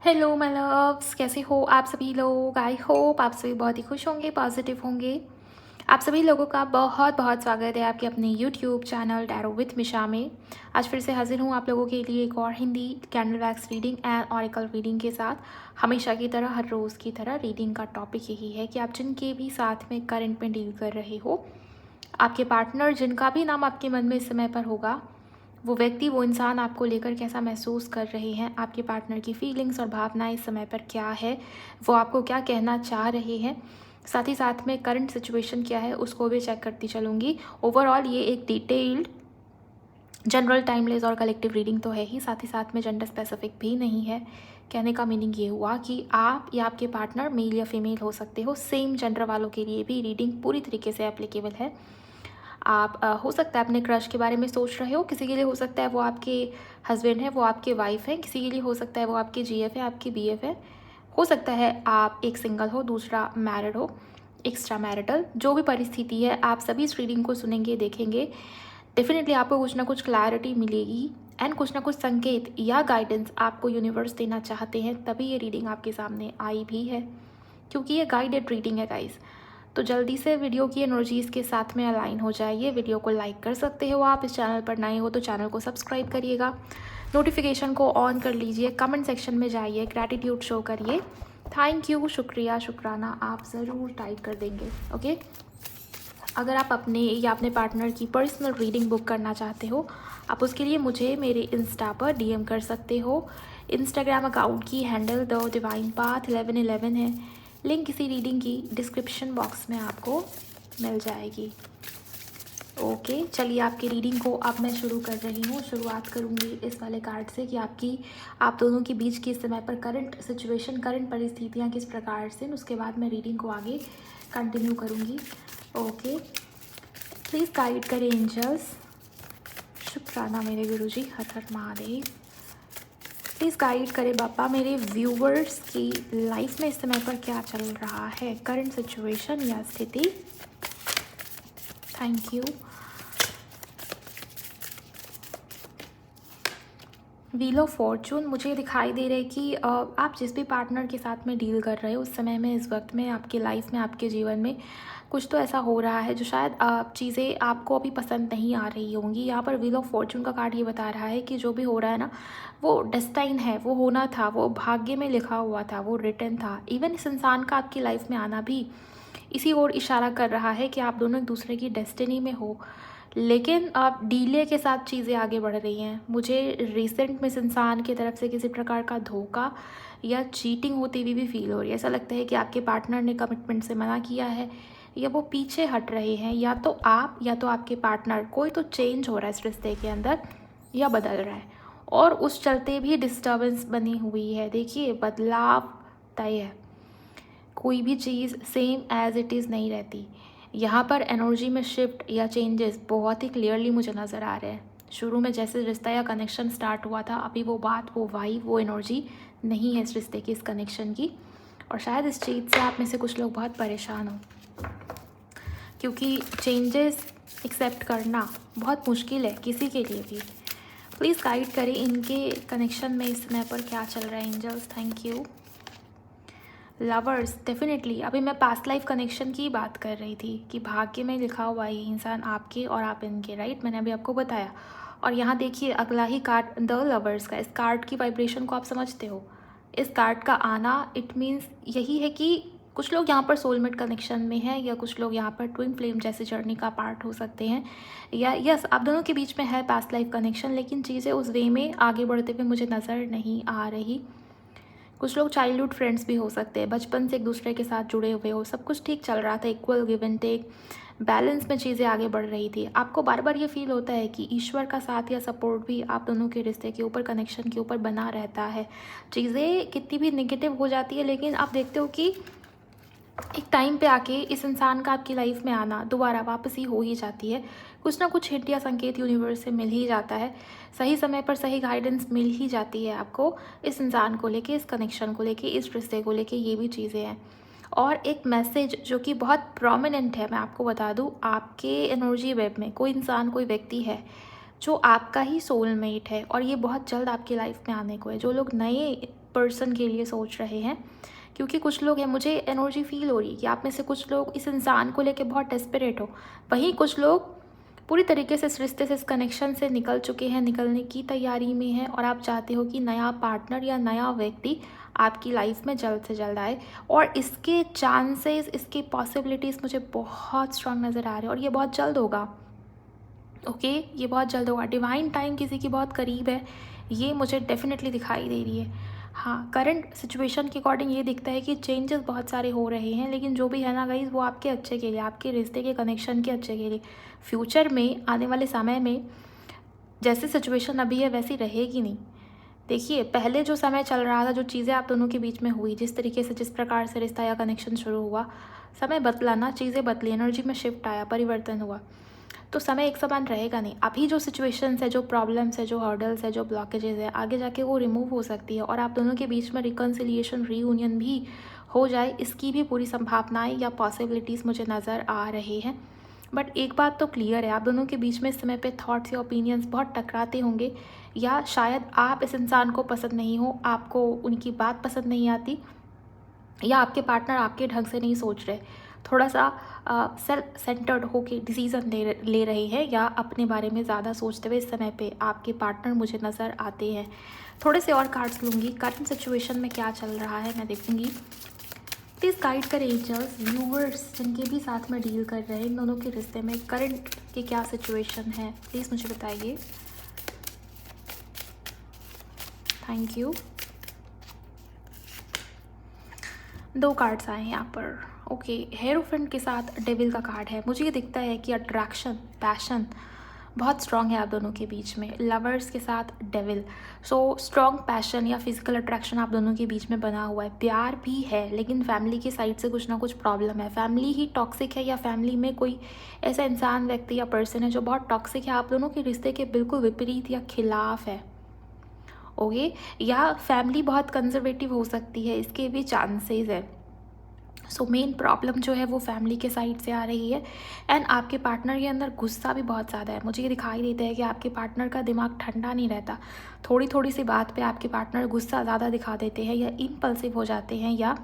Hello my loves, कैसे हो आप सभी लोग। आई होप आप सभी बहुत ही खुश होंगे, पॉजिटिव होंगे। आप सभी लोगों का बहुत बहुत स्वागत है आपके अपने यूट्यूब चैनल टैरो विथ मिशा में। आज फिर से हाजिर हूँ आप लोगों के लिए एक और Hindi candle wax reading and oracle reading के साथ। हमेशा की तरह, हर रोज़ की तरह रीडिंग का टॉपिक यही है कि आप जिनके भी साथ में करंट में डील कर रहे हो, आपके पार्टनर जिनका भी नाम आपके मन में इस समय पर होगा, वो व्यक्ति, वो इंसान आपको लेकर कैसा महसूस कर रहे हैं, आपके पार्टनर की फीलिंग्स और भावनाएं इस समय पर क्या है, वो आपको क्या कहना चाह रहे हैं, साथ ही साथ में करंट सिचुएशन क्या है उसको भी चेक करती चलूँगी। ओवरऑल ये एक डिटेल्ड जनरल, टाइमलेस और कलेक्टिव रीडिंग तो है ही, साथ ही साथ में जेंडर स्पेसिफिक भी नहीं है। कहने का मीनिंग ये हुआ कि आप या आपके पार्टनर मेल या फीमेल हो सकते हो। सेम जेंडर वालों के लिए भी रीडिंग पूरी तरीके से एप्लीकेबल है। आप हो सकता है अपने क्रश के बारे में सोच रहे हो, किसी के लिए हो सकता है वो आपके हस्बैंड है, वो आपके वाइफ है, किसी के लिए हो सकता है वो आपके जीएफ है, आपकी बीएफ है। हो सकता है आप एक सिंगल हो, दूसरा मैरिड हो, एक्स्ट्रा मैरिटल। जो भी परिस्थिति है, आप सभी इस रीडिंग को सुनेंगे, देखेंगे, डेफिनेटली आपको कुछ ना कुछ क्लैरिटी मिलेगी एंड कुछ ना कुछ संकेत या गाइडेंस आपको यूनिवर्स देना चाहते हैं, तभी ये रीडिंग आपके सामने आई भी है, क्योंकि ये गाइडेड रीडिंग है गाइस। तो जल्दी से वीडियो की एनर्जीज़ के साथ में अलाइन हो जाइए। वीडियो को लाइक कर सकते हो आप, इस चैनल पर नए हो तो चैनल को सब्सक्राइब करिएगा, नोटिफिकेशन को ऑन कर लीजिए, कमेंट सेक्शन में जाइए, ग्रैटिट्यूड शो करिए, थैंक यू, शुक्रिया, शुक्राना आप ज़रूर टाइप कर देंगे। ओके, अगर आप अपने या अपने पार्टनर की पर्सनल रीडिंग बुक करना चाहते हो, आप उसके लिए मुझे मेरे इंस्टा पर डीएम कर सकते हो। इंस्टाग्राम अकाउंट की हैंडल द डिवाइन पाथ 1111 है। लिंक किसी रीडिंग की डिस्क्रिप्शन बॉक्स में आपको मिल जाएगी। ओके, चलिए आपकी रीडिंग को अब मैं शुरू कर रही हूँ। शुरुआत करूँगी इस वाले कार्ड से कि आप दोनों के बीच के समय पर करंट सिचुएशन, करंट परिस्थितियाँ किस प्रकार से, उसके बाद मैं रीडिंग को आगे कंटिन्यू करूँगी। ओके, प्लीज़ गाइड करें एंजल्स। शुक्राना मेरे गुरुजी, हर हर महादेव। प्लीज़ गाइड करें बापा मेरे व्यूवर्स की लाइफ में इस समय पर क्या चल रहा है, करंट सिचुएशन या स्थिति। Thank you. Wheel of Fortune मुझे दिखाई दे रहा है कि आप जिस भी पार्टनर के साथ में डील कर रहे हो उस समय में, इस वक्त में, आपके लाइफ में, आपके जीवन में कुछ तो ऐसा हो रहा है जो शायद चीज़ें आपको अभी पसंद नहीं आ रही होंगी। यहाँ पर व्हील ऑफ फॉर्चून का कार्ड ये बता रहा है कि जो भी हो रहा है ना, वो डेस्टाइन है, वो होना था, वो भाग्य में लिखा हुआ था, वो रिटन था। इवन इस इंसान का आपकी लाइफ में आना भी इसी ओर इशारा कर रहा है कि आप दोनों एक दूसरे की डेस्टिनी में हो, लेकिन अब डीले के साथ चीज़ें आगे बढ़ रही हैं। मुझे रिसेंट में इस इंसान की तरफ से किसी प्रकार का धोखा या चीटिंग होती हुई भी फील हो रही है। ऐसा लगता है कि आपके पार्टनर ने कमिटमेंट से मना किया है, या वो पीछे हट रहे हैं, या तो आप या तो आपके पार्टनर। कोई तो चेंज हो रहा है इस रिश्ते के अंदर या बदल रहा है, और उस चलते भी डिस्टर्बेंस बनी हुई है। देखिए, बदलाव तय है, कोई भी चीज़ सेम एज इट इज़ नहीं रहती। यहाँ पर एनर्जी में शिफ्ट या चेंजेस बहुत ही क्लियरली मुझे नज़र आ रहे हैं। शुरू में जैसे रिश्ता या कनेक्शन स्टार्ट हुआ था, अभी वो बात, वो वाइब, वो एनर्जी नहीं है इस रिश्ते की, इस कनेक्शन की। और शायद इस चीज़ से आप में से कुछ लोग बहुत परेशान हो, क्योंकि चेंजेस एक्सेप्ट करना बहुत मुश्किल है किसी के लिए भी। प्लीज़ गाइड करें इनके कनेक्शन में इस समय पर क्या चल रहा है angels. Thank you. Lovers, definitely अभी मैं पास्ट लाइफ कनेक्शन की बात कर रही थी कि भाग्य में लिखा हुआ ये इंसान आपके और आप इनके, राइट, मैंने अभी आपको बताया। और यहाँ देखिए अगला ही कार्ड द लवर्स का, इस कार्ड की वाइब्रेशन को आप समझते हो। इस कार्ड का आना इट मीन्स यही है कि कुछ लोग यहाँ पर सोलमेट कनेक्शन में हैं, या कुछ लोग यहाँ पर ट्विन फ्लेम जैसे जर्नी का पार्ट हो सकते हैं, या यस आप दोनों के बीच में है पास्ट लाइफ कनेक्शन, लेकिन चीज़ें उस वे में आगे बढ़ते हुए मुझे नज़र नहीं आ रही। कुछ लोग चाइल्डहुड फ्रेंड्स भी हो सकते हैं, बचपन से एक दूसरे के साथ जुड़े हुए हो, सब कुछ ठीक चल रहा था, equal give and take, balance में चीज़ें आगे बढ़ रही थी। आपको बार बार ये फील होता है कि ईश्वर का साथ या सपोर्ट भी आप दोनों के रिश्ते के ऊपर, कनेक्शन के ऊपर बना रहता है। चीज़ें कितनी भी नेगेटिव हो जाती है, लेकिन आप देखते हो कि एक टाइम पे आके इस इंसान का आपकी लाइफ में आना दोबारा वापस ही हो ही जाती है। कुछ ना कुछ हिंट या संकेत यूनिवर्स से मिल ही जाता है, सही समय पर सही गाइडेंस मिल ही जाती है आपको, इस इंसान को लेके, इस कनेक्शन को लेके, इस रिश्ते को लेके, ये भी चीज़ें हैं। और एक मैसेज जो कि बहुत प्रोमिनेंट है, मैं आपको बता दूँ, आपके एनर्जी वेब में कोई इंसान, कोई व्यक्ति है जो आपका ही सोलमेट है, और ये बहुत जल्द आपकी लाइफ में आने को है। जो लोग नए पर्सन के लिए सोच रहे हैं, क्योंकि कुछ लोग हैं, मुझे एनर्जी फील हो रही है कि आप में से कुछ लोग इस इंसान को लेके बहुत डेस्परेट हो। वहीं कुछ लोग पूरी तरीके से इस रिश्ते से, इस कनेक्शन से निकल चुके हैं, निकलने की तैयारी में हैं, और आप चाहते हो कि नया पार्टनर या नया व्यक्ति आपकी लाइफ में जल्द से जल्द आए। और इसके चांसेस, इसके पॉसिबिलिटीज़ मुझे बहुत स्ट्रांग नज़र आ रहे हैं, और ये बहुत जल्द होगा। ओके, ये बहुत जल्द होगा। डिवाइन टाइम किसी की बहुत करीब है, ये मुझे डेफिनेटली दिखाई दे रही है। हाँ, करंट सिचुएशन के अकॉर्डिंग ये दिखता है कि चेंजेस बहुत सारे हो रहे हैं, लेकिन जो भी है ना गाइज, वो आपके अच्छे के लिए, आपके रिश्ते के कनेक्शन के अच्छे के लिए। फ्यूचर में, आने वाले समय में जैसे सिचुएशन अभी है वैसी रहेगी नहीं। देखिए, पहले जो समय चल रहा था, जो चीज़ें आप दोनों के बीच में हुई, जिस तरीके से, जिस प्रकार से रिश्ता या कनेक्शन शुरू हुआ, समय बदला ना, चीज़ें बदली, एनर्जी में शिफ्ट आया, परिवर्तन हुआ, तो समय एक समान रहेगा नहीं। अभी जो सिचुएशंस है, जो प्रॉब्लम्स है, जो हर्डल्स है, जो ब्लॉकेजेस है, आगे जाके वो रिमूव हो सकती है, और आप दोनों के बीच में रिकन्सिलिएशन, रीयूनियन भी हो जाए, इसकी भी पूरी संभावनाएं या पॉसिबिलिटीज़ मुझे नज़र आ रही हैं। बट एक बात तो क्लियर है, आप दोनों के बीच में इस समय पे थॉट्स या ओपिनियंस बहुत टकराते होंगे, या शायद आप इस इंसान को पसंद नहीं हो, आपको उनकी बात पसंद नहीं आती, या आपके पार्टनर आपके ढंग से नहीं सोच रहे, थोड़ा सा सेल्फ सेंटर्ड होके डिसीज़न ले रहे हैं, या अपने बारे में ज़्यादा सोचते हुए इस समय पे आपके पार्टनर मुझे नज़र आते हैं। थोड़े से और कार्ड्स लूँगी, करंट सिचुएशन में क्या चल रहा है मैं देखूँगी। प्लीज़ गाइड करें एंजल्स, व्यूवर्स जिनके भी साथ में डील कर रहे हैं, इन दोनों के रिश्ते में करंट की क्या सिचुएशन है, प्लीज़ मुझे बताइए। Thank you. 2 कार्ड्स आए हैं यहाँ पर। ओके, हेरोफेंट के साथ डेविल का कार्ड है। मुझे ये दिखता है कि अट्रैक्शन, पैशन बहुत स्ट्रॉन्ग है आप दोनों के बीच में। लवर्स के साथ डेविल, सो स्ट्रॉन्ग पैशन या फिजिकल अट्रैक्शन आप दोनों के बीच में बना हुआ है। प्यार भी है, लेकिन फैमिली की साइड से कुछ ना कुछ प्रॉब्लम है। फैमिली ही टॉक्सिक है, या फैमिली में कोई ऐसा इंसान, व्यक्ति या पर्सन है जो बहुत टॉक्सिक है, आप दोनों के रिश्ते के बिल्कुल विपरीत या खिलाफ है। ओके, या फैमिली बहुत कंजर्वेटिव हो सकती है, इसके भी चांसेस है। सो मेन प्रॉब्लम जो है वो फैमिली के साइड से आ रही है। एंड आपके पार्टनर के अंदर गुस्सा भी बहुत ज़्यादा है। मुझे ये दिखाई देता है कि आपके पार्टनर का दिमाग ठंडा नहीं रहता, थोड़ी थोड़ी सी बात पे आपके पार्टनर गुस्सा ज़्यादा दिखा देते हैं, या इम्पल्सिव हो जाते हैं, या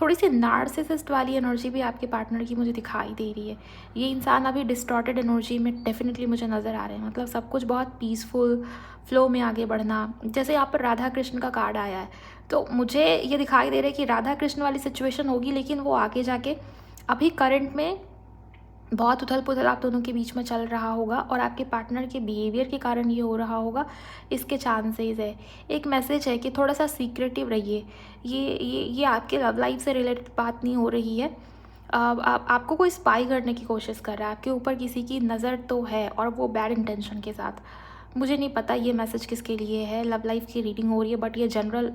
थोड़ी सी नार्सिसिस्ट वाली एनर्जी भी आपके पार्टनर की मुझे दिखाई दे रही है। ये इंसान अभी डिस्टॉर्टेड एनर्जी में डेफिनेटली मुझे नज़र आ रहे हैं, मतलब सब कुछ बहुत पीसफुल फ्लो में आगे बढ़ना। जैसे यहाँ पर राधा कृष्ण का कार्ड आया है, तो मुझे ये दिखाई दे रहा है कि राधा कृष्ण वाली सिचुएशन होगी, लेकिन वो आगे जाके अभी करंट में बहुत उथल पुथल आप दोनों के बीच में चल रहा होगा, और आपके पार्टनर के बिहेवियर के कारण ये हो रहा होगा, इसके चांसेस है। एक मैसेज है कि थोड़ा सा सीक्रेटिव रहिए। ये आपके लव लाइफ से रिलेटेड बात नहीं हो रही है। आपको कोई स्पाई करने की कोशिश कर रहा है, आपके ऊपर किसी की नज़र तो है, और वो बैड इंटेंशन के साथ। मुझे नहीं पता ये मैसेज किसके लिए है, लव लाइफ की रीडिंग हो रही है, बट ये जनरल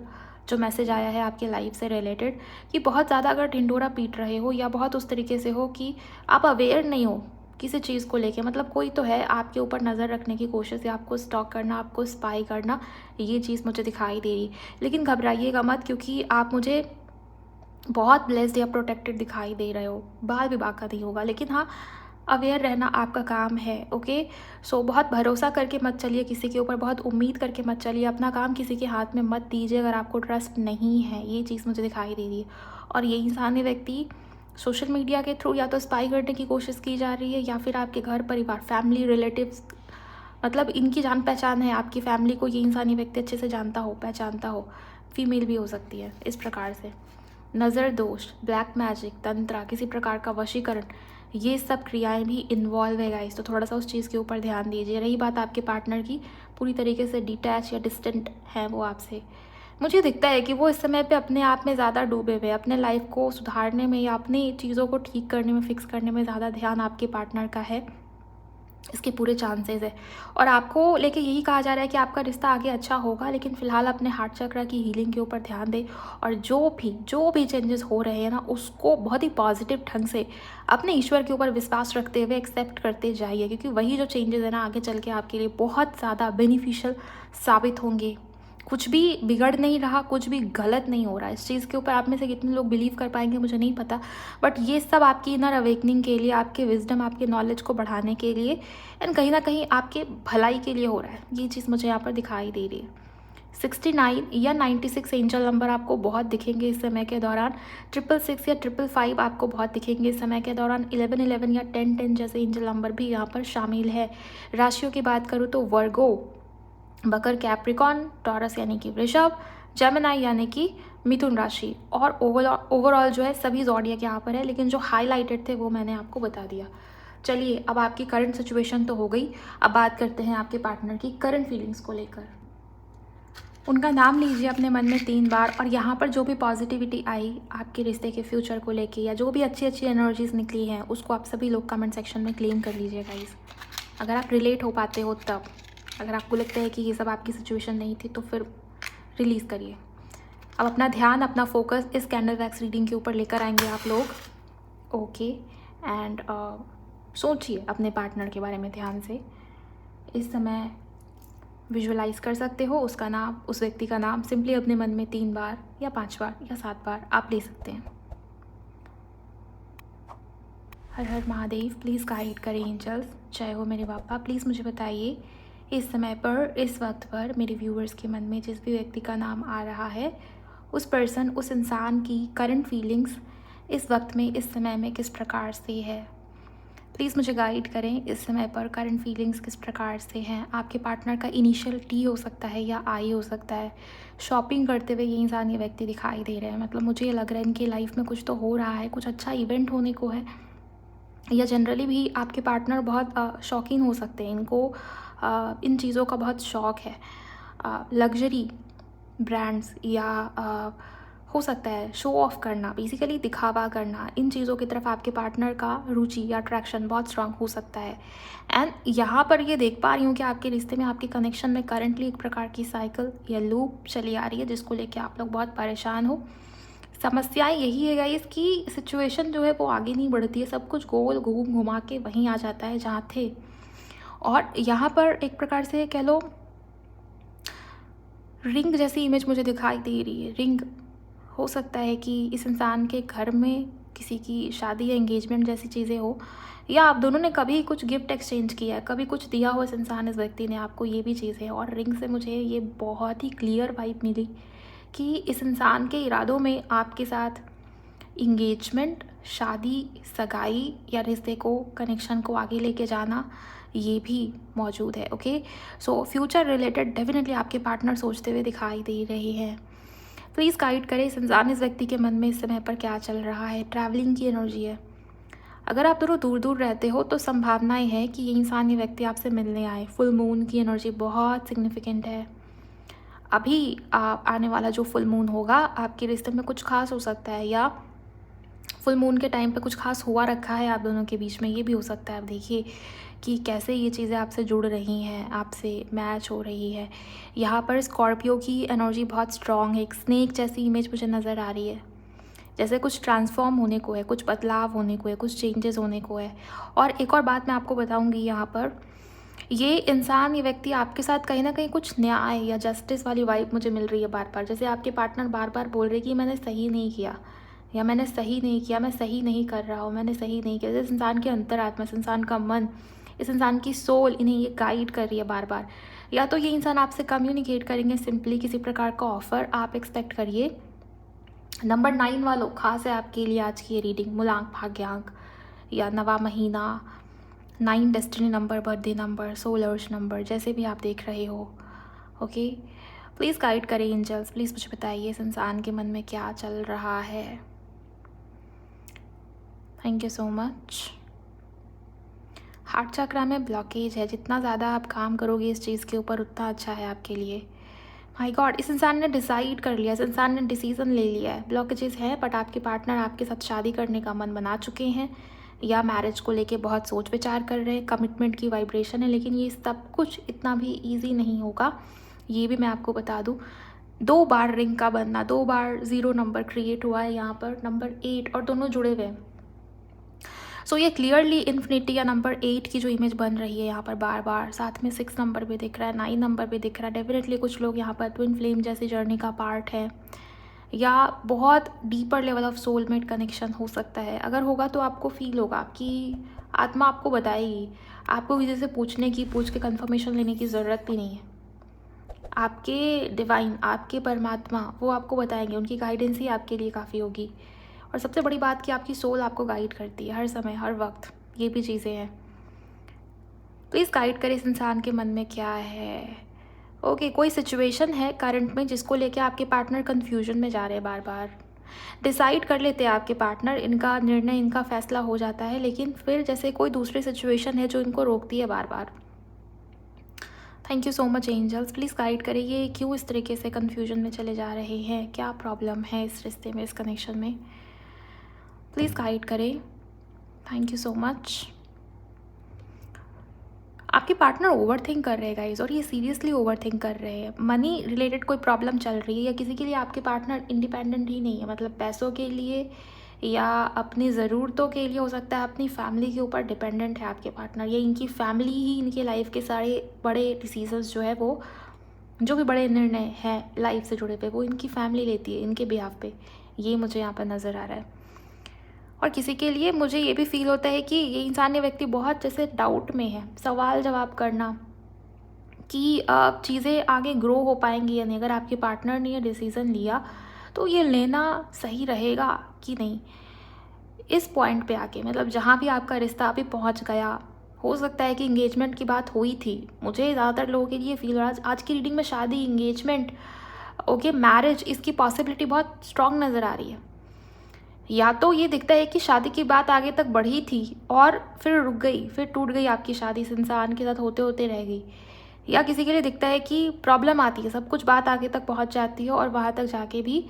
जो मैसेज आया है आपके लाइफ से रिलेटेड, कि बहुत ज़्यादा अगर ढिंढोरा पीट रहे हो, या बहुत उस तरीके से हो कि आप अवेयर नहीं हो किसी चीज़ को लेके, मतलब कोई तो है आपके ऊपर नज़र रखने की कोशिश, या आपको स्टॉक करना, आपको स्पाई करना, ये चीज़ मुझे दिखाई दे रही। लेकिन घबराइएगा मत, क्योंकि आप मुझे बहुत ब्लेस्ड या प्रोटेक्टेड दिखाई दे रहे हो। बाल विवाह का नहीं होगा, लेकिन हाँ, अवेयर रहना आपका काम है। ओके, सो बहुत भरोसा करके मत चलिए किसी के ऊपर, बहुत उम्मीद करके मत चलिए, अपना काम किसी के हाथ में मत दीजिए अगर आपको ट्रस्ट नहीं है। ये चीज़ मुझे दिखाई दे रही है। और ये इंसानी व्यक्ति सोशल मीडिया के थ्रू या तो स्पाई करने की कोशिश की जा रही है, या फिर आपके घर परिवार, फैमिली, रिलेटिव्स, मतलब इनकी जान पहचान है, आपकी फैमिली को ये इंसानी व्यक्ति अच्छे से जानता हो, पहचानता हो। फीमेल भी हो सकती है। इस प्रकार से नज़र दोष, ब्लैक मैजिक, तंत्र, किसी प्रकार का वशीकरण, ये सब क्रियाएं भी इन्वॉल्व है गाइस, तो थोड़ा सा उस चीज़ के ऊपर ध्यान दीजिए। रही बात आपके पार्टनर की, पूरी तरीके से डिटैच या डिस्टेंट है वो आपसे। मुझे दिखता है कि वो इस समय पे अपने आप में ज़्यादा डूबे हुए, अपने लाइफ को सुधारने में या अपनी चीज़ों को ठीक करने में, फिक्स करने में ज़्यादा ध्यान आपके पार्टनर का है। इसके पूरे चांसेस है, और आपको लेके यही कहा जा रहा है कि आपका रिश्ता आगे अच्छा होगा, लेकिन फिलहाल अपने हार्ट चक्र की हीलिंग के ऊपर ध्यान दें, और जो भी चेंजेस हो रहे हैं ना, उसको बहुत ही पॉजिटिव ढंग से अपने ईश्वर के ऊपर विश्वास रखते हुए एक्सेप्ट करते जाइए, क्योंकि वही जो चेंजेस है ना, आगे चल के आपके लिए बहुत ज़्यादा बेनिफिशियल साबित होंगे। कुछ भी बिगड़ नहीं रहा, कुछ भी गलत नहीं हो रहा। इस चीज़ के ऊपर आप में से कितने लोग बिलीव कर पाएंगे मुझे नहीं पता, बट ये सब आपकी इनर अवेकनिंग के लिए, आपके विजडम, आपके नॉलेज को बढ़ाने के लिए, एंड कहीं ना कहीं आपके भलाई के लिए हो रहा है। ये चीज़ मुझे यहाँ पर दिखाई दे रही है। 69 या 96 एंजल नंबर आपको बहुत दिखेंगे इस समय के दौरान। 666 या 555 आपको बहुत दिखेंगे इस समय के दौरान। 1111 या 1010 जैसे एंजल नंबर भी यहाँ पर शामिल है। राशियों की बात करूँ तो वर्गो, मकर, कैप्रिकॉन, टॉरस यानी कि वृषभ, जेमिनाई यानी कि मिथुन राशि, और ओवरऑल जो है सभी ज़ोडिएक यहाँ पर है, लेकिन जो हाईलाइटेड थे वो मैंने आपको बता दिया। चलिए, अब आपकी करंट सिचुएशन तो हो गई, अब बात करते हैं आपके पार्टनर की करंट फीलिंग्स को लेकर। उनका नाम लीजिए अपने मन में 3 बार, और यहाँ पर जो भी पॉजिटिविटी आई आपके रिश्ते के फ्यूचर को लेके, या जो भी अच्छी अच्छी एनर्जीज निकली हैं, उसको आप सभी लोग कमेंट सेक्शन में क्लेम कर लीजिए गाइस। अगर आप रिलेट हो पाते हो तब, अगर आपको लगता है कि ये सब आपकी सिचुएशन नहीं थी तो फिर रिलीज़ करिए। अब अपना ध्यान, अपना फोकस इस कैंडल वैक्स रीडिंग के ऊपर लेकर आएंगे आप लोग। ओके, एंड सोचिए अपने पार्टनर के बारे में ध्यान से। इस समय विजुअलाइज कर सकते हो उसका नाम, उस व्यक्ति का नाम सिंपली अपने मन में 3 बार या 5 बार या 7 बार आप ले सकते हैं। हर हर महादेव, प्लीज़ गाइड करें एंजल्स। जय हो मेरे बाबा। प्लीज़ मुझे बताइए इस समय पर, इस वक्त पर मेरे व्यूअर्स के मन में जिस भी व्यक्ति का नाम आ रहा है, उस पर्सन, उस इंसान की करंट फीलिंग्स इस वक्त में, इस समय में किस प्रकार से है। प्लीज़ मुझे गाइड करें इस समय पर करंट फीलिंग्स किस प्रकार से हैं। आपके पार्टनर का इनिशियल टी हो सकता है या आई हो सकता है। शॉपिंग करते हुए ये इंसान, ये व्यक्ति दिखाई दे रहे हैं, मतलब मुझे ये लग रहा है इनकी लाइफ में कुछ तो हो रहा है, कुछ अच्छा इवेंट होने को है, या जनरली भी आपके पार्टनर बहुत शौकीन हो सकते हैं, इनको इन चीज़ों का बहुत शौक़ है। लग्जरी ब्रांड्स या हो सकता है शो ऑफ करना, बेसिकली दिखावा करना, इन चीज़ों की तरफ आपके पार्टनर का रुचि या अट्रैक्शन बहुत स्ट्रांग हो सकता है। एंड यहाँ पर ये देख पा रही हूँ कि आपके रिश्ते में, आपके कनेक्शन में करंटली एक प्रकार की साइकिल या लूप चली आ रही है, जिसको लेके आप लोग बहुत परेशान हो। समस्याएं यही है गाइस कि सिचुएशन जो है वो आगे नहीं बढ़ती है, सब कुछ गोल घुमा के वहीं आ जाता है जहाँ थे। और यहाँ पर एक प्रकार से कह लो रिंग जैसी इमेज मुझे दिखाई दे रही है। रिंग हो सकता है कि इस इंसान के घर में किसी की शादी या एंगेजमेंट जैसी चीज़ें हो, या आप दोनों ने कभी कुछ गिफ्ट एक्सचेंज किया है, कभी कुछ दिया हो इस इंसान, इस व्यक्ति ने आपको, ये भी चीज़ है। और रिंग से मुझे ये बहुत ही क्लियर वाइब मिली कि इस इंसान के इरादों में आपके साथ इंगेजमेंट, शादी, सगाई या रिश्ते को, कनेक्शन को आगे लेके जाना, ये भी मौजूद है। Okay, so future related definitely आपके पार्टनर सोचते हुए दिखाई दे रहे हैं। प्लीज़ गाइड करें इस इंसान, इस व्यक्ति के मन में इस समय पर क्या चल रहा है। ट्रैवलिंग की एनर्जी है। अगर आप दोनों दूर दूर रहते हो तो संभावनाएं है कि ये इंसान, ये व्यक्ति आपसे मिलने आए। फुल मून की एनर्जी बहुत सिग्निफिकेंट है। अभी आने वाला जो फुल मून होगा आपके रिश्ते में कुछ खास हो सकता है, या फुल मून के टाइम पे कुछ खास हुआ रखा है आप दोनों के बीच में, ये भी हो सकता है। आप देखिए कि कैसे ये चीज़ें आपसे जुड़ रही हैं, आपसे मैच हो रही है। यहाँ पर स्कॉर्पियो की एनर्जी बहुत स्ट्रॉन्ग है। एक स्नेक जैसी इमेज मुझे नज़र आ रही है, जैसे कुछ ट्रांसफॉर्म होने को है, कुछ बदलाव होने को है, कुछ चेंजेस होने को है। और एक और बात मैं आपको बताऊँगी, यहाँ पर ये इंसान, ये व्यक्ति आपके साथ कहीं ना कहीं कुछ न्याय या जस्टिस वाली वाइब मुझे मिल रही है बार बार। जैसे आपके पार्टनर बार बार बोल रहे कि मैंने सही नहीं किया, या मैंने सही नहीं किया, मैं सही नहीं कर रहा हूँ, मैंने सही नहीं किया। इस इंसान की अंतरात्मा, इस इंसान का मन, इस इंसान की सोल इन्हें ये गाइड कर रही है बार बार। या तो ये इंसान आपसे कम्युनिकेट करेंगे, सिंपली किसी प्रकार का ऑफर आप एक्सपेक्ट करिए। नंबर 9 वालों, खास है आपके लिए आज की ये रीडिंग। मूलांक, भाग्यांक या नवा महीना, 9 destiny number, birthday number, scholars number, जैसे भी आप देख रहे हो। ओके, प्लीज़ गाइड करें एंजल्स। प्लीज़ मुझे बताइए इस इंसान के मन में क्या चल रहा है। Thank you so much. Heart chakra में ब्लॉकेज है। जितना ज़्यादा आप काम करोगे इस चीज़ के ऊपर, उतना अच्छा है आपके लिए। माय गॉड, इस इंसान ने डिसाइड कर लिया, इस इंसान ने डिसीज़न ले लिया है। ब्लॉकेजेस है, बट आपके पार्टनर आपके साथ शादी करने का मन बना चुके हैं, या मैरिज को लेके बहुत सोच विचार कर रहे हैं। कमिटमेंट की वाइब्रेशन है, लेकिन ये सब कुछ इतना भी ईजी नहीं होगा, ये भी मैं आपको बता दूँ। 2 बार रिंग का बनना, 2 बार 0 नंबर क्रिएट हुआ है यहाँ पर, नंबर 8, और दोनों जुड़े हुए हैं। सो ये क्लियरली इन्फिनिटी या नंबर 8 की जो इमेज बन रही है यहाँ पर बार बार। साथ में 6 नंबर भी दिख रहा है, 9 नंबर भी दिख रहा है। डेफिनेटली कुछ लोग यहाँ पर ट्विन फ्लेम जैसी जर्नी का पार्ट है, या बहुत deeper level of soulmate connection हो सकता है। अगर होगा तो आपको फील होगा, आपकी आत्मा आपको बताएगी। आपको किसी से पूछ के कंफर्मेशन लेने की ज़रूरत भी नहीं है। आपके डिवाइन, आपके परमात्मा वो आपको बताएंगे, उनकी गाइडेंस ही आपके लिए काफ़ी होगी। और सबसे बड़ी बात कि आपकी सोल आपको गाइड करती है हर समय हर वक्त, ये भी चीज़ें हैं। प्लीज़ गाइड करें इस इंसान के मन में क्या है। ओके, कोई सिचुएशन है करंट में जिसको लेके आपके पार्टनर कन्फ्यूजन में जा रहे हैं बार बार। डिसाइड कर लेते हैं आपके पार्टनर, इनका निर्णय, इनका फैसला हो जाता है, लेकिन फिर जैसे कोई दूसरी सिचुएशन है जो इनको रोकती है बार बार। Thank you so much angels, please guide करें ये क्यों इस तरीके से कन्फ्यूजन में चले जा रहे हैं, क्या प्रॉब्लम है इस रिश्ते में, इस कनेक्शन में। प्लीज़ गाइड करें। Thank you so much. आपके पार्टनर ओवर थिंक कर रहे हैं गाइज, और ये सीरियसली ओवर थिंक कर रहे हैं। मनी रिलेटेड कोई प्रॉब्लम चल रही है, या किसी के लिए आपके पार्टनर इंडिपेंडेंट ही नहीं है, मतलब पैसों के लिए या अपनी ज़रूरतों के लिए हो सकता है, अपनी फैमिली के ऊपर डिपेंडेंट है आपके पार्टनर, या इनकी फैमिली ही इनके लाइफ के सारे बड़े डिसीजंस जो है वो, जो भी बड़े निर्णय हैं लाइफ से जुड़े हुए, वो इनकी फैमिली लेती है इनके बिहाफ पे। ये मुझे यहाँ पर नज़र आ रहा है। और किसी के लिए मुझे ये भी फील होता है कि ये इंसान, ये व्यक्ति बहुत जैसे डाउट में है, सवाल जवाब करना कि चीज़ें आगे ग्रो हो पाएंगी या नहीं। अगर आपके पार्टनर ने ये डिसीज़न लिया तो ये लेना सही रहेगा कि नहीं, इस पॉइंट पे आके, मतलब जहाँ भी आपका रिश्ता अभी पहुँच गया। हो सकता है कि इंगेजमेंट की बात हुई थी, मुझे ज़्यादातर लोगों के लिए फील हो रहा है आज की रीडिंग में शादी, इंगेजमेंट, ओके, मैरिज, इसकी पॉसिबिलिटी बहुत स्ट्रॉन्ग नज़र आ रही है। या तो ये दिखता है कि शादी की बात आगे तक बढ़ी थी और फिर रुक गई, फिर टूट गई आपकी शादी, इस इंसान के साथ होते होते रह गई। या किसी के लिए दिखता है कि प्रॉब्लम आती है, सब कुछ बात आगे तक पहुंच जाती है और वहाँ तक जाके भी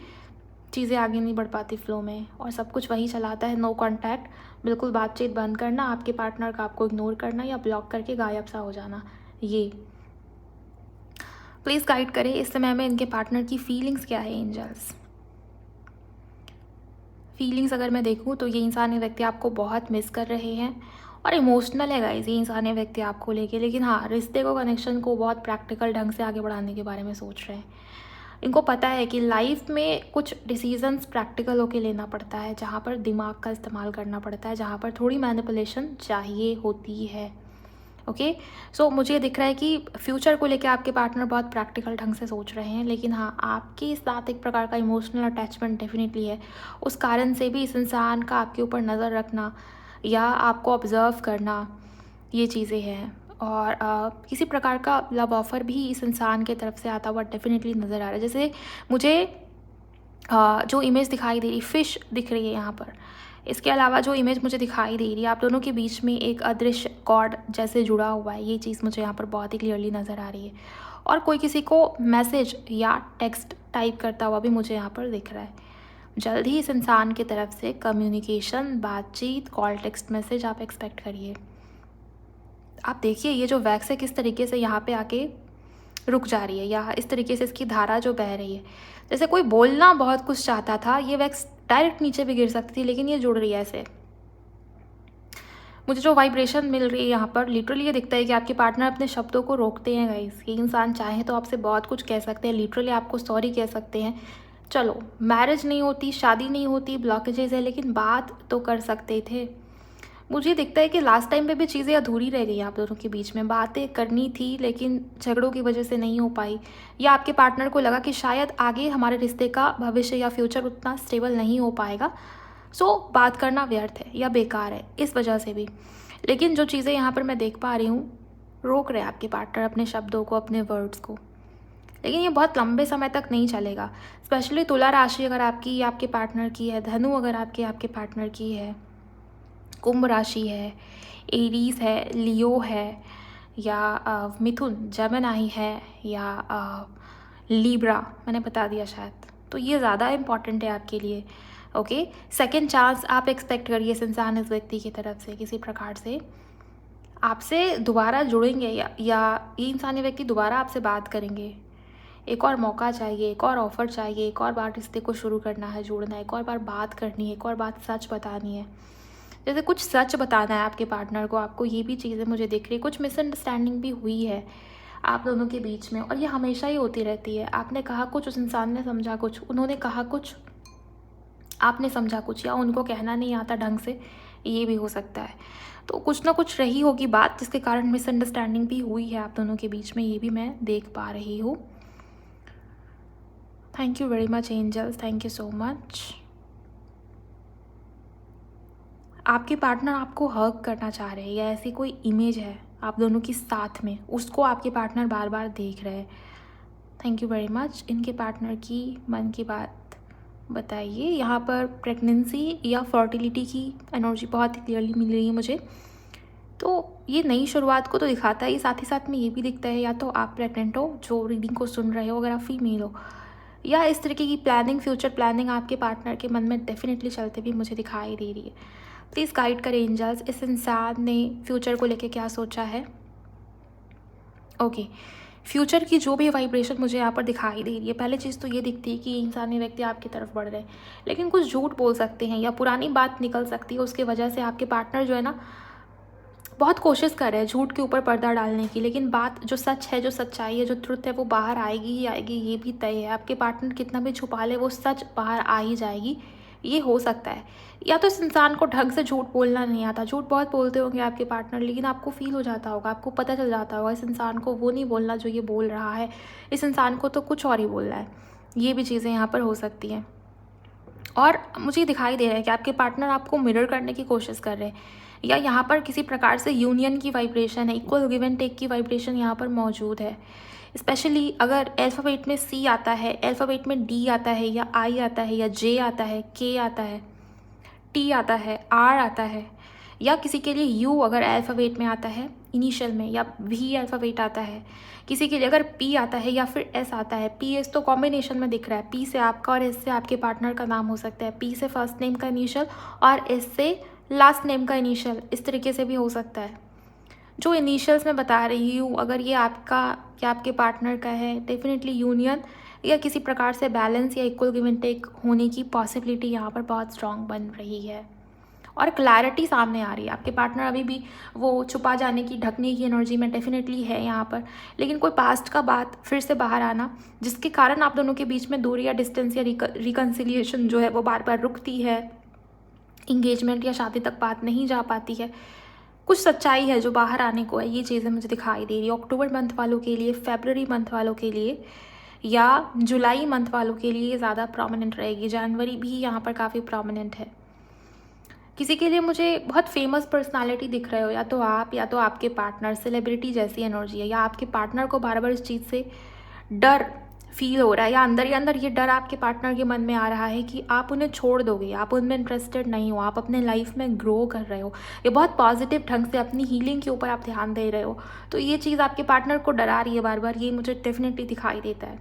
चीज़ें आगे नहीं बढ़ पाती फ्लो में, और सब कुछ वही चलाता है, नो कॉन्टैक्ट, बिल्कुल बातचीत बंद करना, आपके पार्टनर का आपको इग्नोर करना या ब्लॉक करके गायब सा हो जाना। ये प्लीज़ गाइड करें इस समय में इनके पार्टनर की फीलिंग्स क्या है एंजल्स। फीलिंग्स अगर मैं देखूँ तो ये इंसान, ये व्यक्ति आपको बहुत मिस कर रहे हैं और इमोशनल है गाइस ये इंसान, ये व्यक्ति आपको लेके, लेकिन हाँ, रिश्ते को, कनेक्शन को बहुत प्रैक्टिकल ढंग से आगे बढ़ाने के बारे में सोच रहे हैं। इनको पता है कि लाइफ में कुछ डिसीजंस प्रैक्टिकल होके लेना पड़ता है, जहाँ पर दिमाग का इस्तेमाल करना पड़ता है, जहाँ पर थोड़ी मैनिपुलेशन चाहिए होती है। ओके, सो मुझे दिख रहा है कि फ्यूचर को लेकर आपके पार्टनर बहुत प्रैक्टिकल ढंग से सोच रहे हैं, लेकिन हाँ, आपके साथ एक प्रकार का इमोशनल अटैचमेंट डेफिनेटली है। उस कारण से भी इस इंसान का आपके ऊपर नज़र रखना या आपको ऑब्ज़र्व करना, ये चीज़ें हैं। और किसी प्रकार का लव ऑफ़र भी इस इंसान के तरफ से आता हुआ डेफिनेटली नज़र आ रहा है। जैसे मुझे जो इमेज दिखाई दे रही, फ़िश दिख रही है यहाँ पर, इसके अलावा जो इमेज मुझे दिखाई दे रही है, आप दोनों के बीच में एक अदृश्य कॉर्ड जैसे जुड़ा हुआ है, ये चीज़ मुझे यहाँ पर बहुत ही क्लियरली नज़र आ रही है। और कोई किसी को मैसेज या टेक्स्ट टाइप करता हुआ भी मुझे यहाँ पर दिख रहा है। जल्द ही इस इंसान की तरफ से कम्युनिकेशन, बातचीत, कॉल, टेक्स्ट मैसेज आप एक्सपेक्ट करिए। आप देखिए ये जो वैक्स है किस तरीके से यहाँ पे आके रुक जा रही है, या इस तरीके से इसकी धारा जो बह रही है, जैसे कोई बोलना बहुत कुछ चाहता था, ये वैक्स डायरेक्ट नीचे भी गिर सकती थी, लेकिन ये जुड़ रही है ऐसे। मुझे जो वाइब्रेशन मिल रही है यहाँ पर, लिटरली ये दिखता है कि आपके पार्टनर अपने शब्दों को रोकते हैं गाइस। ये इंसान चाहे तो आपसे बहुत कुछ कह सकते हैं, लिटरली आपको सॉरी कह सकते हैं। चलो, मैरिज नहीं होती, शादी नहीं होती, ब्लॉकेजेस है, लेकिन बात तो कर सकते थे। मुझे दिखता है कि लास्ट टाइम पे भी चीज़ें अधूरी रह गई आप दोनों के बीच में, बातें करनी थी लेकिन झगड़ों की वजह से नहीं हो पाई, या आपके पार्टनर को लगा कि शायद आगे हमारे रिश्ते का भविष्य या फ्यूचर उतना स्टेबल नहीं हो पाएगा, सो बात करना व्यर्थ है या बेकार है, इस वजह से भी। लेकिन जो चीज़ें यहाँ पर मैं देख पा रही हूँ, रोक रहे आपके पार्टनर अपने शब्दों को, अपने वर्ड्स को, लेकिन ये बहुत लंबे समय तक नहीं चलेगा। स्पेशली तुला राशि अगर आपकी या आपके पार्टनर की है, धनु अगर आपके पार्टनर की है, कुंभ राशि है, एरीज है, लियो है, या मिथुन, जेमिनी है, या लिब्रा, मैंने बता दिया शायद, तो ये ज़्यादा इम्पॉर्टेंट है आपके लिए। ओके, सेकंड चांस आप एक्सपेक्ट करिए इस इंसान, इस व्यक्ति की तरफ से किसी प्रकार से आपसे दोबारा जुड़ेंगे, या ये इंसानी व्यक्ति दोबारा आपसे बात करेंगे। एक और मौका चाहिए, एक और ऑफ़र चाहिए, एक और बार रिश्ते को शुरू करना है, जोड़ना है, एक और बार बात करनी है, एक और बात सच बतानी है, जैसे कुछ सच बताना है आपके पार्टनर को। आपको ये भी चीज़ें मुझे दिख रही है, कुछ मिसअंडरस्टैंडिंग भी हुई है आप दोनों के बीच में, और ये हमेशा ही होती रहती है। आपने कहा कुछ, उस इंसान ने समझा कुछ, उन्होंने कहा कुछ, आपने समझा कुछ, या उनको कहना नहीं आता ढंग से, ये भी हो सकता है। तो कुछ ना कुछ रही होगी बात जिसके कारण मिसअंडरस्टैंडिंग भी हुई है आप दोनों के बीच में, ये भी मैं देख पा रही हूँ। Thank you very much angels, thank you so much. आपके पार्टनर आपको हग करना चाह रहे हैं या ऐसी कोई इमेज है आप दोनों की साथ में, उसको आपके पार्टनर बार बार देख रहे हैं। Thank you very much. इनके पार्टनर की मन की बात बताइए। यहाँ पर प्रेगनेंसी या फर्टिलिटी की एनर्जी बहुत ही क्लियरली मिल रही है मुझे। तो ये नई शुरुआत को तो दिखाता है, साथ ही साथ में ये भी दिखता है या तो आप प्रेग्नेंट हो जो रीडिंग को सुन रहे हो, अगर आप फीमेल हो, या इस तरीके की प्लानिंग, फ्यूचर प्लानिंग आपके पार्टनर के मन में डेफिनेटली चलते भी मुझे दिखाई दे रही है। प्लीज़ गाइड करें एंजल्स, इस इंसान ने फ्यूचर को लेके क्या सोचा है। ओके, फ्यूचर की जो भी वाइब्रेशन मुझे यहाँ पर दिखाई दे रही है, पहले चीज़ तो ये दिखती है कि इंसानी व्यक्ति आपकी तरफ बढ़ रहे हैं, लेकिन कुछ झूठ बोल सकते हैं या पुरानी बात निकल सकती है, उसकी वजह से आपके पार्टनर जो है ना बहुत कोशिश कर रहे हैं झूठ के ऊपर पर्दा डालने की, लेकिन बात जो सच है, जो सच्चाई है, जो ट्रुथ है, वो बाहर आएगी ही आएगी, ये भी तय है। आपके पार्टनर कितना भी छुपा ले, वो सच बाहर आ ही जाएगी। ये हो सकता है या तो इस इंसान को ढंग से झूठ बोलना नहीं आता, झूठ बहुत बोलते होंगे आपके पार्टनर, लेकिन आपको फील हो जाता होगा, आपको पता चल जाता होगा इस इंसान को वो नहीं बोलना जो ये बोल रहा है, इस इंसान को तो कुछ और ही बोलना है। ये भी चीज़ें यहाँ पर हो सकती हैं। और मुझे दिखाई दे रहा है कि आपके पार्टनर आपको मिरर करने की कोशिश कर रहे हैं, या यहाँ पर किसी प्रकार से यूनियन की वाइब्रेशन है, इक्वल गिव एंड टेक की वाइब्रेशन यहाँ पर मौजूद है। स्पेशली अगर अल्फ़ाबेट में सी आता है, अल्फ़ाबेट में डी आता है, या आई आता है, या जे आता है, के आता है, टी आता है, आर आता है, या किसी के लिए यू अगर अल्फ़ाबेट में आता है इनिशियल में, या वी अल्फ़ाबेट आता है, किसी के लिए अगर पी आता है या फिर एस आता है। पी एस तो कॉम्बिनेशन में दिख रहा है, पी से आपका और एस से आपके पार्टनर का नाम हो सकता है, पी से फर्स्ट नेम का इनिशियल और एस से लास्ट नेम का इनिशियल, इस तरीके से भी हो सकता है। जो इनिशियल्स मैं बता रही हूँ, अगर ये आपका या आपके पार्टनर का है, डेफिनेटली यूनियन या किसी प्रकार से बैलेंस या इक्वल गिव एंड टेक होने की पॉसिबिलिटी यहाँ पर बहुत स्ट्रांग बन रही है और क्लैरिटी सामने आ रही है। आपके पार्टनर अभी भी वो छुपा जाने की, ढकने की एनर्जी में डेफिनेटली है यहाँ पर, लेकिन कोई पास्ट का बात फिर से बाहर आना जिसके कारण आप दोनों के बीच में दूरी या डिस्टेंस या रिकन्सिलिएशन जो है वो बार बार रुकती है, इंगेजमेंट या शादी तक बात नहीं जा पाती है। कुछ सच्चाई है जो बाहर आने को है, ये चीज़ें मुझे दिखाई दे रही है। अक्टूबर मंथ वालों के लिए, फरवरी मंथ वालों के लिए या जुलाई मंथ वालों के लिए ज़्यादा प्रोमिनेंट रहेगी। जनवरी भी यहाँ पर काफ़ी प्रोमिनेंट है। किसी के लिए मुझे बहुत फेमस पर्सनालिटी दिख रहे हो, या तो आप या तो आपके पार्टनर, सेलिब्रिटी जैसी एनर्जी है, या आपके पार्टनर को बार बार इस चीज़ से डर फील हो रहा है, या अंदर ये डर आपके पार्टनर के मन में आ रहा है कि आप उन्हें छोड़ दोगे, आप उनमें इंटरेस्टेड नहीं हो, आप अपने लाइफ में ग्रो कर रहे हो, ये बहुत पॉजिटिव ढंग से अपनी हीलिंग के ऊपर आप ध्यान दे रहे हो। तो ये चीज़ आपके पार्टनर को डरा रही है बार बार, ये मुझे डेफिनेटली दिखाई देता है।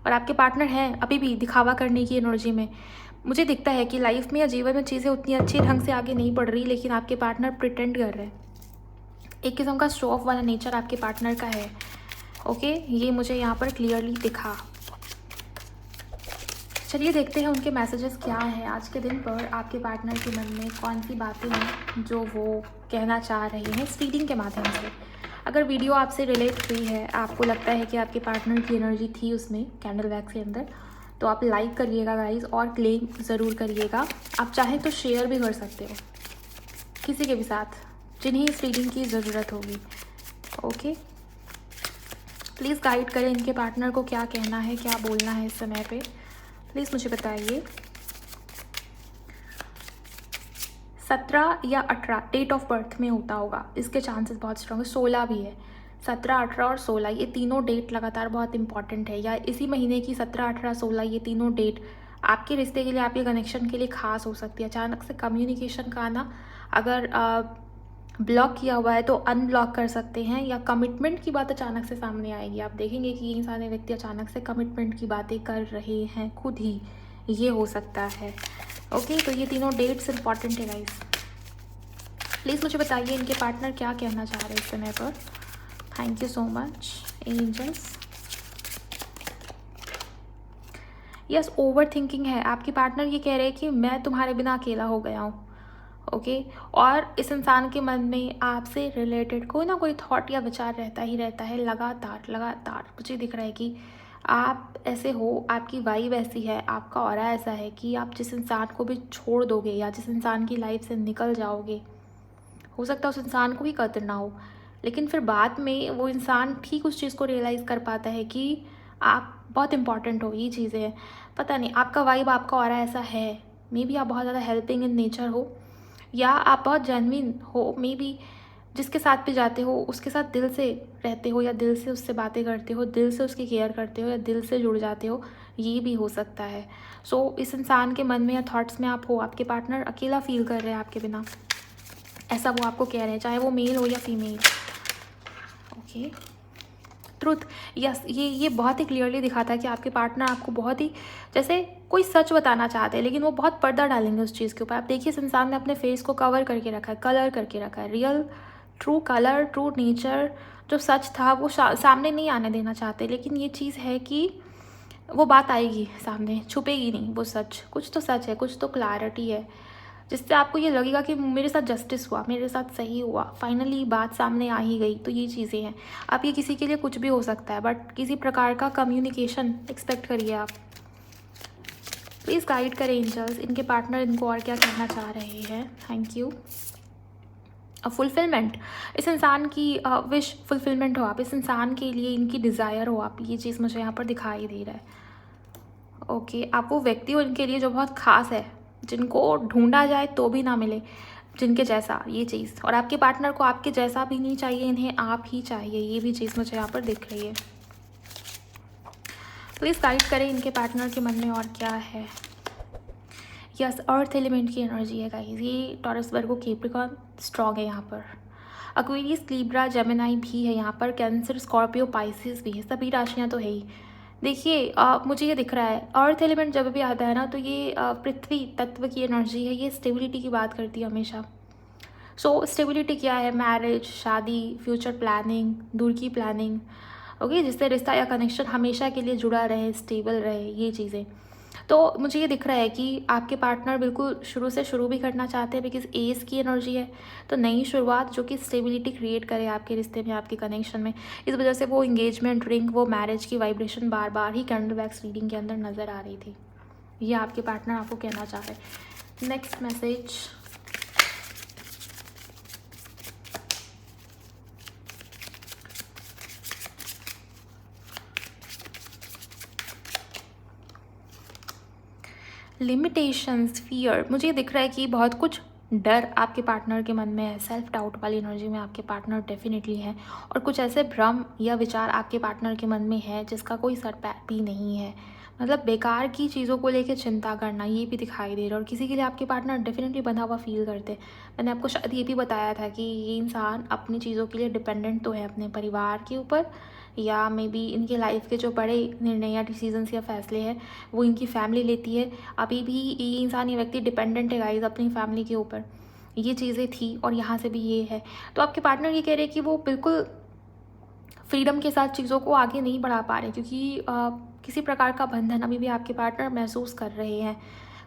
और आपके पार्टनर हैं अभी भी दिखावा करने की एनर्जी में। मुझे दिखता है कि लाइफ में या जीवन में चीज़ें उतनी अच्छी ढंग से आगे नहीं बढ़ रही, लेकिन आपके पार्टनर प्रिटेंड कर रहे हैं। एक किस्म का शो ऑफ वाला नेचर आपके पार्टनर का है। ओके, ये मुझे यहाँ पर क्लियरली दिखा। चलिए देखते हैं उनके मैसेजेस क्या हैं आज के दिन पर, आपके पार्टनर के मन में कौन सी बातें हैं जो वो कहना चाह रहे हैं इस रीडिंग के माध्यम से। अगर वीडियो आपसे रिलेट हुई है, आपको लगता है कि आपके पार्टनर की एनर्जी थी उसमें कैंडल वैक्स के अंदर, तो आप लाइक करिएगा गाइज और क्लेम ज़रूर करिएगा। आप चाहें तो शेयर भी कर सकते हो किसी के भी साथ जिन्हें इस रीडिंग की ज़रूरत होगी। ओके, प्लीज़ गाइड करें इनके पार्टनर को क्या कहना है, क्या बोलना है इस समय पे, प्लीज़ मुझे बताइए। 17 या 18 डेट ऑफ बर्थ में होता होगा, इसके चांसेस बहुत स्ट्रॉन्ग है। 16 भी है, 17, 18 और 16 ये तीनों डेट लगातार बहुत इंपॉर्टेंट है, या इसी महीने की 17, 18, 16 ये तीनों डेट आपके रिश्ते के लिए, आपके कनेक्शन के लिए खास हो सकती है। अचानक से कम्युनिकेशन का आना, अगर ब्लॉक किया हुआ है तो अनब्लॉक कर सकते हैं, या कमिटमेंट की बात अचानक से सामने आएगी। आप देखेंगे कि ये सारे व्यक्ति अचानक से कमिटमेंट की बातें कर रहे हैं खुद ही, ये हो सकता है। ओके, तो ये तीनों डेट्स इंपॉर्टेंट है गाइस। प्लीज़ मुझे बताइए इनके पार्टनर क्या कहना चाह रहे हैं इस समय पर। Thank you so much angels. Yes, over thinking है। आपके पार्टनर ये कह रहे हैं कि मैं तुम्हारे बिना अकेला हो गया हूँ। ओके, और इस इंसान के मन में आपसे रिलेटेड कोई ना कोई थॉट या विचार रहता ही रहता है लगातार। मुझे दिख रहा है कि आप ऐसे हो, आपकी वाइब ऐसी है, आपका ऑरा ऐसा है कि आप जिस इंसान को भी छोड़ दोगे या जिस इंसान की लाइफ से निकल जाओगे, हो सकता है उस इंसान को भी कदर ना हो, लेकिन फिर बाद में वो इंसान ठीक उस चीज़ को रियलाइज़ कर पाता है कि आप बहुत इंपॉर्टेंट हो, ये चीज़ें हैं। पता नहीं आपका वाइब, आपका ऑरा ऐसा है। मे बी आप बहुत ज़्यादा हेल्पिंग इन नेचर हो, या आप बहुत जेन्युइन हो। मे बी जिसके साथ भी जाते हो उसके साथ दिल से रहते हो, या दिल से उससे बातें करते हो, दिल से उसकी केयर करते हो, या दिल से जुड़ जाते हो, ये भी हो सकता है। सो इस इंसान के मन में या थॉट्स में आप हो, आपके पार्टनर अकेला फील कर रहे हैं आपके बिना, ऐसा वो आपको कह रहे हैं, चाहे वो मेल हो या फीमेल। ओके, ट्रुथ, यस, ये बहुत ही क्लियरली दिखाता है कि आपके पार्टनर आपको बहुत ही जैसे कोई सच बताना चाहते हैं, लेकिन वो बहुत पर्दा डालेंगे उस चीज़ के ऊपर। आप देखिए, इस इंसान ने अपने फेस को कवर करके रखा है, कलर करके रखा है। Real true colour, true nature, जो सच था वो सामने नहीं आने देना चाहते। लेकिन ये चीज़ है कि वो बात आएगी सामने, छुपेगी नहीं वो सच। कुछ तो सच है, कुछ तो क्लैरिटी है, जिससे आपको ये लगेगा कि मेरे साथ जस्टिस हुआ, मेरे साथ सही हुआ, फाइनली बात सामने आ ही गई। तो ये चीज़ें हैं। अब ये किसी के लिए कुछ भी हो सकता है, बट किसी प्रकार का कम्युनिकेशन एक्सपेक्ट करिए आप। प्लीज़ गाइड करें एंजल्स, इनके पार्टनर इनको और क्या कहना चाह रहे हैं। Thank you. फुलफिलमेंट, इस इंसान की विश फुलफिलमेंट हो आप, इस इंसान के लिए इनकी डिज़ायर हो आप, ये चीज़ मुझे यहाँ पर दिखाई दे रहा है। ओके, आप वो व्यक्ति हो इनके लिए जो बहुत ख़ास है, जिनको ढूंढा जाए तो भी ना मिले जिनके जैसा, ये चीज़। और आपके पार्टनर को आपके जैसा भी नहीं चाहिए, इन्हें आप ही चाहिए, ये भी चीज़ मुझे यहाँ पर दिख रही है। प्लीज़ गाइड करें इनके पार्टनर के मन में और क्या है। यस, अर्थ एलिमेंट की एनर्जी है गाइस, ये टॉरस, वर्गो, कैप्रिकॉर्न स्ट्रॉन्ग है यहाँ पर। एक्वेरियस, लिब्रा, जेमिनाई भी है यहाँ पर, कैंसर, स्कॉर्पियो, पाइसिस भी है, सभी राशियाँ तो है ही। देखिए मुझे ये दिख रहा है, अर्थ एलिमेंट जब भी आता है ना, तो ये पृथ्वी तत्व की एनर्जी है, ये स्टेबिलिटी की बात करती है हमेशा। सो स्टेबिलिटी क्या है? मैरिज, शादी, फ्यूचर प्लानिंग, दूर की प्लानिंग, ओके, जिससे रिश्ता या कनेक्शन हमेशा के लिए जुड़ा रहे, स्टेबल रहे, ये चीज़ें। तो मुझे ये दिख रहा है कि आपके पार्टनर बिल्कुल शुरू से शुरू भी करना चाहते हैं, बिकॉज एस की एनर्जी है, तो नई शुरुआत जो कि स्टेबिलिटी क्रिएट करे आपके रिश्ते में, आपके कनेक्शन में। इस वजह से वो इंगेजमेंट रिंग, वो मैरिज की वाइब्रेशन बार बार ही कैंडल वैक्स रीडिंग के अंदर नज़र आ रही थी। ये आपके पार्टनर आपको कहना चाह रहे हैं। नेक्स्ट मैसेज, लिमिटेशंस, फियर, मुझे दिख रहा है कि बहुत कुछ डर आपके पार्टनर के मन में है, सेल्फ डाउट वाली एनर्जी में आपके पार्टनर डेफिनेटली है। और कुछ ऐसे भ्रम या विचार आपके पार्टनर के मन में है जिसका कोई सर पैर भी नहीं है, मतलब बेकार की चीज़ों को लेकर चिंता करना, ये भी दिखाई दे रहा है। और किसी के लिए आपके पार्टनर डेफिनेटली बंधा हुआ फील करते हैं। मैंने आपको शायद ये भी बताया था कि ये इंसान अपनी चीज़ों के लिए डिपेंडेंट तो है अपने परिवार के ऊपर, या मे बी इनके लाइफ के जो बड़े निर्णय या डिसीजंस या फैसले हैं वो इनकी फैमिली लेती है। अभी भी ये इंसान, ये व्यक्ति डिपेंडेंट है गाइस अपनी फैमिली के ऊपर, ये चीज़ें थी और यहाँ से भी ये है। तो आपके पार्टनर ये कह रहे हैं कि वो बिल्कुल फ्रीडम के साथ चीज़ों को आगे नहीं बढ़ा पा रहे, क्योंकि किसी प्रकार का बंधन अभी भी आपके पार्टनर महसूस कर रहे हैं।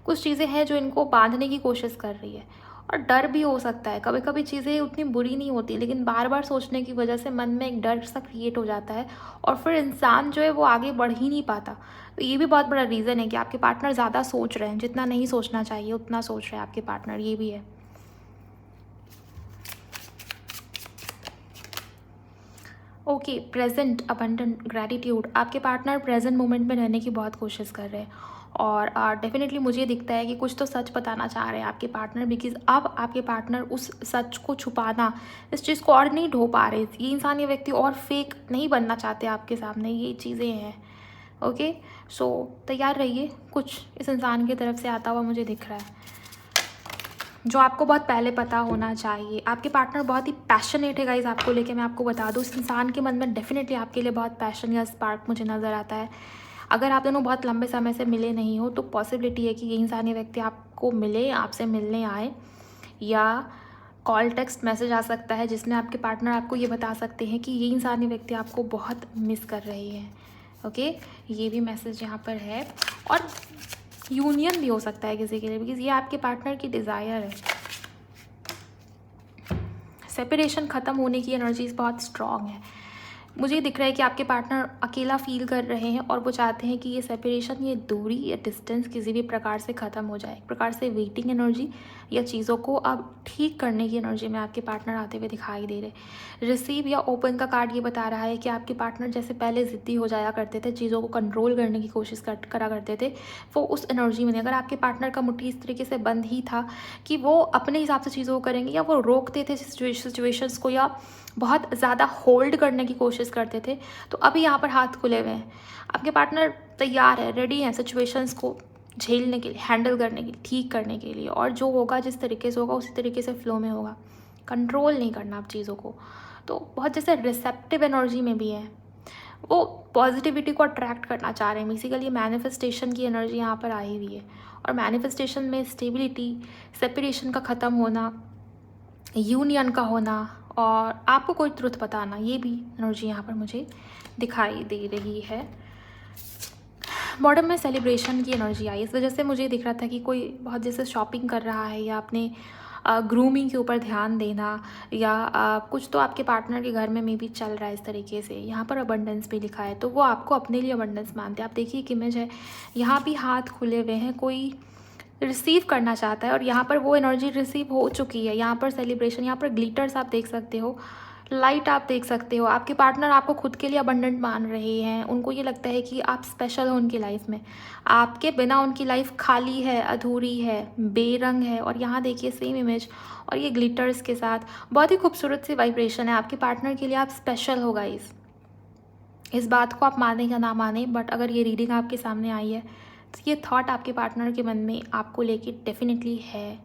कुछ चीज़ें हैं जो इनको बांधने की कोशिश कर रही है, और डर भी हो सकता है। कभी कभी चीज़ें उतनी बुरी नहीं होती, लेकिन बार बार सोचने की वजह से मन में एक डर सा क्रिएट हो जाता है, और फिर इंसान जो है वो आगे बढ़ ही नहीं पाता। तो ये भी बहुत बड़ा रीज़न है कि आपके पार्टनर ज़्यादा सोच रहे हैं, जितना नहीं सोचना चाहिए उतना सोच रहे हैं आपके पार्टनर, ये भी है। ओके, प्रेजेंट, अबंडेंट, ग्रैटिट्यूड, आपके पार्टनर प्रेजेंट मोमेंट में रहने की बहुत कोशिश कर रहे हैं। और डेफिनेटली मुझे दिखता है कि कुछ तो सच बताना चाह रहे हैं आपके पार्टनर, बिकॉज अब आपके पार्टनर उस सच को छुपाना, इस चीज़ को और नहीं ढो पा रहे। ये इंसान, ये व्यक्ति और फेक नहीं बनना चाहते आपके सामने, ये चीज़ें हैं। ओके, सो तैयार रहिए, कुछ इस इंसान की तरफ से आता हुआ मुझे दिख रहा है, जो आपको बहुत पहले पता होना चाहिए। आपके पार्टनर बहुत ही पैशनेट है गाइज आपको लेके, मैं आपको बता दूँ। इस इंसान के मन में डेफिनेटली आपके लिए बहुत पैशन या स्पार्क मुझे नज़र आता है। अगर आप दोनों बहुत लंबे समय से मिले नहीं हो, तो पॉसिबिलिटी है कि ये इंसान, ये व्यक्ति आपको मिले, आपसे मिलने आए, या कॉल, टेक्स्ट मैसेज आ सकता है जिसमें आपके पार्टनर आपको ये बता सकते हैं कि ये इंसान, ये व्यक्ति आपको बहुत मिस कर रहे हैं। ओके, ये भी मैसेज यहाँ पर है। और यूनियन भी हो सकता है किसी के लिए, बिकॉज ये आपके पार्टनर की डिज़ायर है। सेपरेशन, ख़त्म होने की एनर्जीज बहुत स्ट्रॉन्ग है। मुझे दिख रहा है कि आपके पार्टनर अकेला फील कर रहे हैं और वो चाहते हैं कि ये सेपरेशन, ये दूरी या डिस्टेंस किसी भी प्रकार से ख़त्म हो जाए। एक प्रकार से वेटिंग एनर्जी या चीज़ों को अब ठीक करने की एनर्जी में आपके पार्टनर आते हुए दिखाई दे रहे। रिसीव या ओपन का कार्ड ये बता रहा है कि आपके पार्टनर जैसे पहले ज़िद्दी हो जाया करते थे, चीज़ों को कंट्रोल करने की कोशिश करा करते थे, वो उस एनर्जी में नहीं। अगर आपके पार्टनर का मुट्ठी इस तरीके से बंद ही था कि वो अपने हिसाब से चीज़ों को करेंगे, या वो रोकते थे सिचुएशंस को, या बहुत ज़्यादा होल्ड करने की कोशिश करते थे, तो अभी यहाँ पर हाथ खुले हुए हैं। आपके पार्टनर तैयार है, रेडी हैं सिचुएशंस को झेलने के लिए, हैंडल करने के लिए, ठीक करने के लिए, और जो होगा जिस तरीके से होगा उसी तरीके से फ्लो में होगा। कंट्रोल नहीं करना आप चीज़ों को। तो बहुत जैसे रिसेप्टिव एनर्जी में भी है, वो पॉजिटिविटी को अट्रैक्ट करना चाह रहे हैं। बेसिकली मैनिफेस्टेशन की एनर्जी यहाँ पर आई हुई है, और मैनिफेस्टेशन में स्टेबिलिटी, सेपरेशन का ख़त्म होना, यूनियन का होना, और आपको कोई ट्रुथ बताना, ये भी एनर्जी यहाँ पर मुझे दिखाई दे रही है। बॉटम में सेलिब्रेशन की एनर्जी आई, इस वजह से मुझे दिख रहा था कि कोई बहुत जैसे शॉपिंग कर रहा है, या अपने ग्रूमिंग के ऊपर ध्यान देना, या कुछ तो आपके पार्टनर के घर में मे भी चल रहा है इस तरीके से। यहाँ पर अबंडेंस भी लिखा है, तो वो आपको अपने लिए अबंडेंस मानते हैं। आप देखिए एक इमेज है, यहाँ भी हाथ खुले हुए हैं, कोई रिसीव करना चाहता है, और यहाँ पर वो एनर्जी रिसीव हो चुकी है। यहाँ पर सेलिब्रेशन, यहाँ पर ग्लिटर्स आप देख सकते हो, लाइट आप देख सकते हो। आपके पार्टनर आपको खुद के लिए अबंडेंट मान रहे हैं, उनको ये लगता है कि आप स्पेशल हो उनकी लाइफ में। आपके बिना उनकी लाइफ खाली है, अधूरी है, बेरंग है। और यहाँ देखिए सेम इमेज, और ये ग्लिटर्स के साथ बहुत ही खूबसूरत सी वाइब्रेशन है। आपके पार्टनर के लिए आप स्पेशल हो गाइस। इस बात को आप माने या ना माने, बट अगर ये रीडिंग आपके सामने आई है तो ये थॉट आपके पार्टनर के मन में आपको लेके डेफिनेटली है।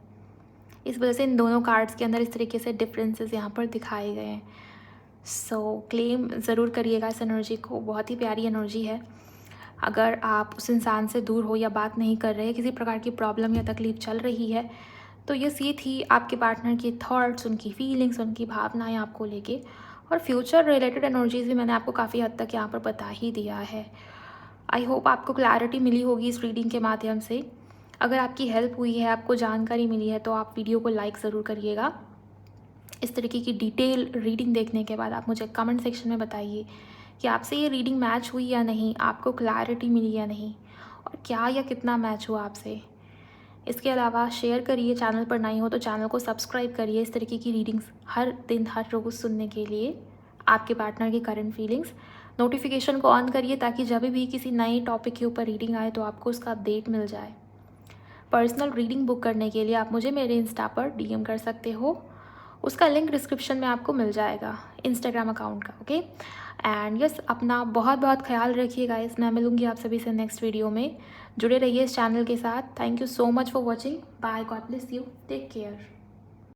इस वजह से इन दोनों कार्ड्स के अंदर इस तरीके से डिफरेंसेस यहाँ पर दिखाए गए हैं। सो क्लेम ज़रूर करिएगा इस एनर्जी को, बहुत ही प्यारी एनर्जी है। अगर आप उस इंसान से दूर हो या बात नहीं कर रहे, किसी प्रकार की प्रॉब्लम या तकलीफ़ चल रही है, तो ये थी आपके पार्टनर की थॉट्स, उनकी फीलिंग्स, उनकी भावनाएं आपको लेके। और फ्यूचर रिलेटेड एनर्जीज भी मैंने आपको काफ़ी हद तक यहाँ पर बता ही दिया है। आई होप आपको क्लैरिटी मिली होगी इस रीडिंग के माध्यम से। अगर आपकी हेल्प हुई है, आपको जानकारी मिली है, तो आप वीडियो को लाइक ज़रूर करिएगा। इस तरीके की डिटेल रीडिंग देखने के बाद आप मुझे कमेंट सेक्शन में बताइए कि आपसे ये रीडिंग मैच हुई या नहीं, आपको क्लैरिटी मिली या नहीं, और क्या या कितना मैच हुआ आपसे। इसके अलावा शेयर करिए, चैनल पर नए हो तो चैनल को सब्सक्राइब करिए इस तरीके की रीडिंग्स हर दिन हर रोज़ सुनने के लिए। आपके पार्टनर की करंट फीलिंग्स, नोटिफिकेशन को ऑन करिए ताकि जब भी किसी नए टॉपिक के ऊपर रीडिंग आए तो आपको उसका अपडेट मिल जाए। पर्सनल रीडिंग बुक करने के लिए आप मुझे मेरे इंस्टा पर डीएम कर सकते हो, उसका लिंक डिस्क्रिप्शन में आपको मिल जाएगा, इंस्टाग्राम अकाउंट का। ओके, एंड यस, अपना बहुत बहुत ख्याल रखिएगा। मैं मिलूँगी आप सभी से नेक्स्ट वीडियो में। जुड़े रहिए इस चैनल के साथ। Thank you so much for watching. Bye, God bless you, take care.